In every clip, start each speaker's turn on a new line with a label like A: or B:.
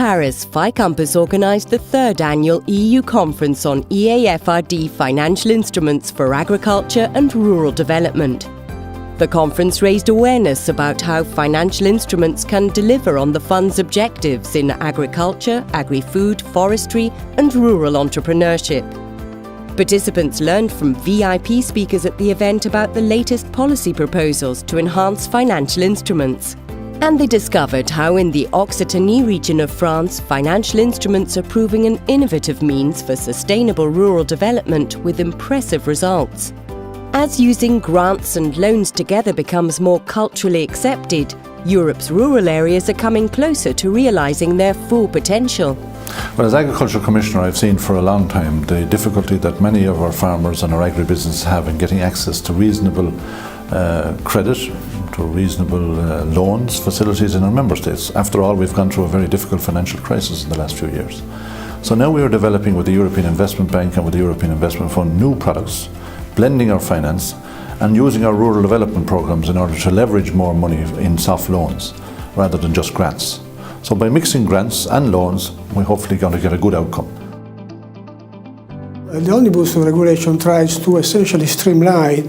A: Paris, FICUMPAS organised the third annual EU conference on EAFRD financial instruments for agriculture and rural development. The conference raised awareness about how financial instruments can deliver on the fund's objectives in agriculture, agri-food, forestry and rural entrepreneurship. Participants learned from VIP speakers at the event about the latest policy proposals to enhance financial instruments. And they discovered how in the Occitanie region of France, financial instruments are proving an innovative means for sustainable rural development with impressive results. As using grants and loans together becomes more culturally accepted, Europe's rural areas are coming closer to realising their full potential.
B: Well, as Agriculture Commissioner, I've seen for a long time the difficulty that many of our farmers and our agribusinesses have in getting access to reasonable credit, to reasonable loans facilities in our member states. After all, we've gone through a very difficult financial crisis in the last few years. So now we are developing with the European Investment Bank and with the European Investment Fund new products, blending our finance and using our rural development programs in order to leverage more money in soft loans rather than just grants. So by mixing grants and loans, we're hopefully going to get a good outcome.
C: The Omnibus regulation tries to essentially streamline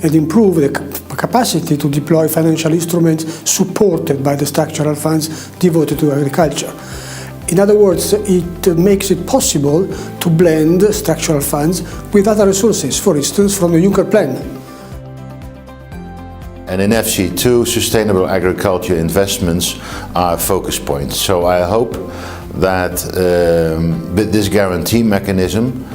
C: and improve the capacity to deploy financial instruments supported by the structural funds devoted to agriculture. In other words, it makes it possible to blend structural funds with other resources, for instance, from the Juncker Plan.
D: And in FC2, sustainable agriculture investments are a focus point. So I hope that with this guarantee mechanism,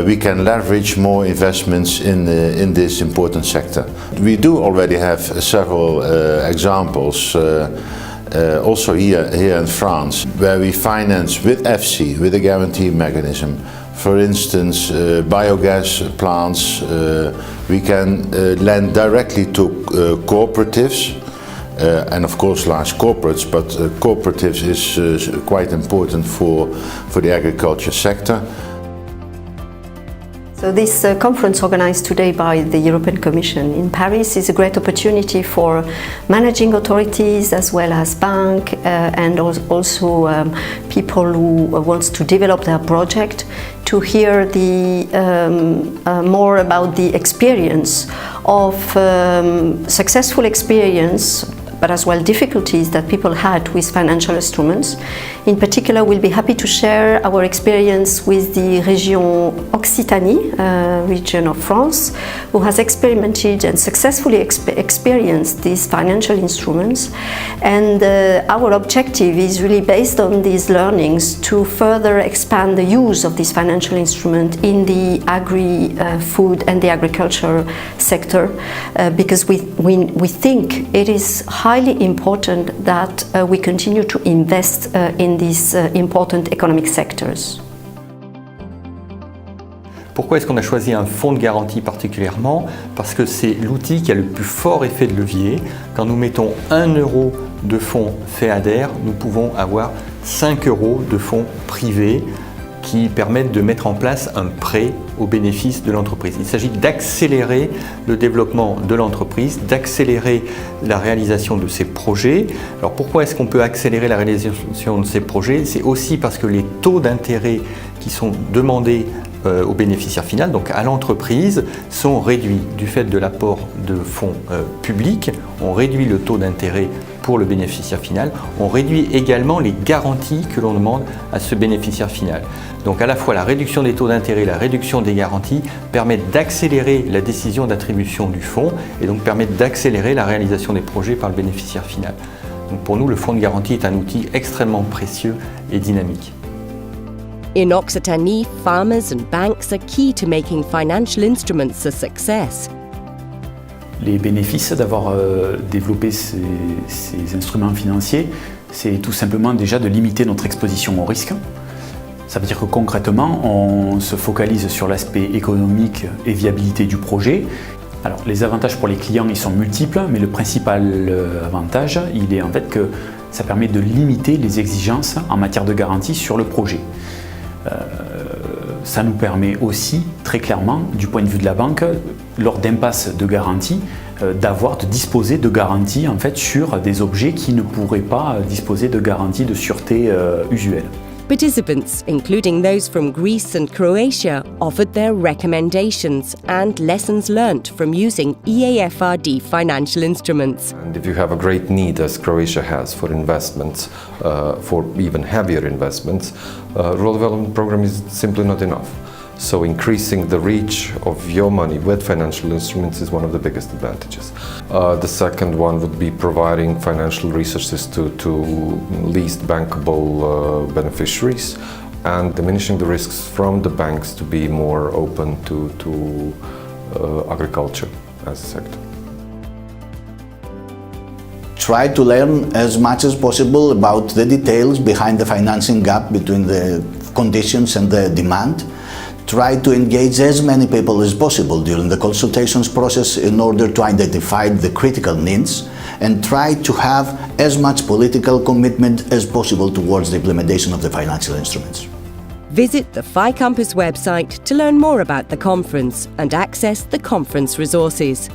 D: we can leverage more investments in this important sector. We do already have several examples, also here in France, where we finance with FC, with a guarantee mechanism. For instance, biogas plants, we can lend directly to cooperatives, and of course large corporates, but cooperatives is quite important for the agriculture sector.
E: So this conference organized today by the European Commission in Paris is a great opportunity for managing authorities as well as banks and also people who want to develop their project to hear more about the experience of successful experience but as well difficulties that people had with financial instruments. In particular, we'll be happy to share our experience with the region Occitanie, region of France, who has experimented and successfully experienced these financial instruments. And our objective is really based on these learnings to further expand the use of this financial instrument in the agri-food and the agriculture sector, because we think it is highly important that we continue to invest in these important economic sectors.
F: Pourquoi est-ce qu'on a choisi un fonds de garantie particulièrement? Parce que c'est l'outil qui a le plus fort effet de levier. Quand nous mettons 1 euro de fonds FEADER, nous pouvons avoir 5 euros de fonds privés qui permettent de mettre en place un prêt au bénéfice de l'entreprise. Il s'agit d'accélérer le développement de l'entreprise, d'accélérer la réalisation de ses projets. Alors pourquoi est-ce qu'on peut accélérer la réalisation de ces projets? C'est aussi parce que les taux d'intérêt qui sont demandés au bénéficiaire final, donc à l'entreprise, sont réduits du fait de l'apport de fonds publics. On réduit le taux d'intérêt pour le bénéficiaire final. On réduit également les garanties que l'on demande à ce bénéficiaire final. Donc à la fois la réduction des taux d'intérêt, la réduction des garanties permettent d'accélérer la décision d'attribution du fonds et donc permettent d'accélérer la réalisation des projets par le bénéficiaire final. Donc pour nous, le fonds de garantie est un outil extrêmement précieux et dynamique.
A: In Occitanie, farmers and banks are key to making financial instruments a success.
G: Les bénéfices d'avoir développé ces instruments financiers, c'est tout simplement déjà de limiter notre exposition au risque. Ça veut dire que concrètement, on se focalise sur l'aspect économique et viabilité du projet. Alors, les avantages pour les clients, ils sont multiples, mais le principal avantage, il est en fait que ça permet de limiter les exigences en matière de garantie sur le projet. ça nous permet aussi, très clairement, du point de vue de la banque, lors d'impasse de garantie, de disposer de garanties en fait, sur des objets qui ne pourraient pas disposer de garanties de sûreté usuelles.
A: Participants, including those from Greece and Croatia, offered their recommendations and lessons learnt from using EAFRD financial instruments.
H: And if you have a great need, as Croatia has, for investments, for even heavier investments, rural development program is simply not enough. So increasing the reach of your money with financial instruments is one of the biggest advantages. The second one would be providing financial resources to least bankable beneficiaries and diminishing the risks from the banks to be more open to agriculture as a sector.
I: Try to learn as much as possible about the details behind the financing gap between the conditions and the demand. Try to engage as many people as possible during the consultations process in order to identify the critical needs, and try to have as much political commitment as possible towards the implementation of the financial instruments.
A: Visit the FI Campus website to learn more about the conference and access the conference resources.